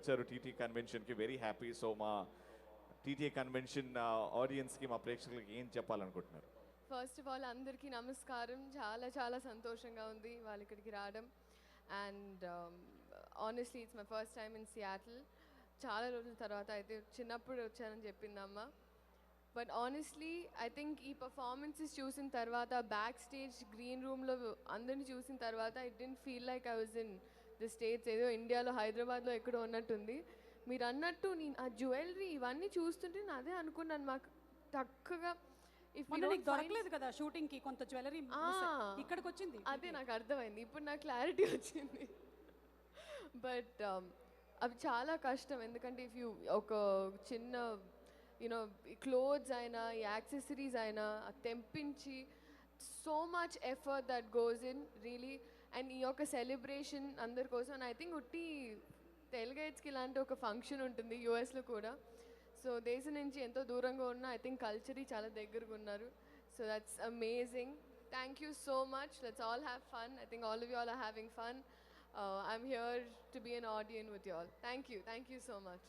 వచ్చారు టీటీ కన్వెన్షన్కి. Very happy. So మా టీటీ కన్వెన్షన్ ఆడియన్స్కి, మా ప్రేక్షకులకి ఏం చెప్పాలనుకుంటున్నారు? ఫస్ట్ ఆఫ్ ఆల్ అందరికీ నమస్కారం. చాలా చాలా సంతోషంగా ఉంది వాళ్ళు ఇక్కడికి రావడం. And honestly it's my first time in Seattle. చాలా రోజుల తర్వాత అయితే, చిన్నప్పుడు వచ్చానని చెప్పింది అమ్మ. బట్ ఆనెస్ట్లీ ఐ థింక్ ఈ పర్ఫార్మెన్సెస్ చూసిన తర్వాత, బ్యాక్ స్టేజ్ గ్రీన్ రూమ్లో అందరిని చూసిన తర్వాత, I didn't feel like I was in the states. ఏదో ఇండియాలో హైదరాబాద్లో ఎక్కడో ఉన్నట్టుంది. మీరు అన్నట్టు నేను ఆ జ్యువెలరీ ఇవన్నీ చూస్తుంటే నేను అదే అనుకున్నాను. మాకు చక్కగా దొరకలేదు కదా షూటింగ్ కి, కొంత జ్యువెలరీ ఇక్కడికి వచ్చింది. అదే నాకు అర్థమైంది, ఇప్పుడు నాకు క్లారిటీ వచ్చింది. బట్ అవి చాలా కష్టం. ఎందుకంటే ఇఫ్ యూ ఒక చిన్న యూనో క్లోత్స్ అయినా, ఈ యాక్సెసరీస్ అయినా తెంపించి, so much effort that goes in really. And ఈ యొక్క సెలబ్రేషన్ అందరి కోసం. అండ్ ఐ థింక్ ఉట్టి తెలుగైట్స్కి ఇలాంటి ఒక ఫంక్షన్ ఉంటుంది యూఎస్లో కూడా. సో దేశం నుంచి ఎంతో దూరంగా ఉన్న ఐ థింక్ కల్చరీ చాలా దగ్గరగా ఉన్నారు. So that's amazing. Thank you so much. Let's all have fun. I think all of you all are having fun. I'm here to be an audience with you all. Thank you so much.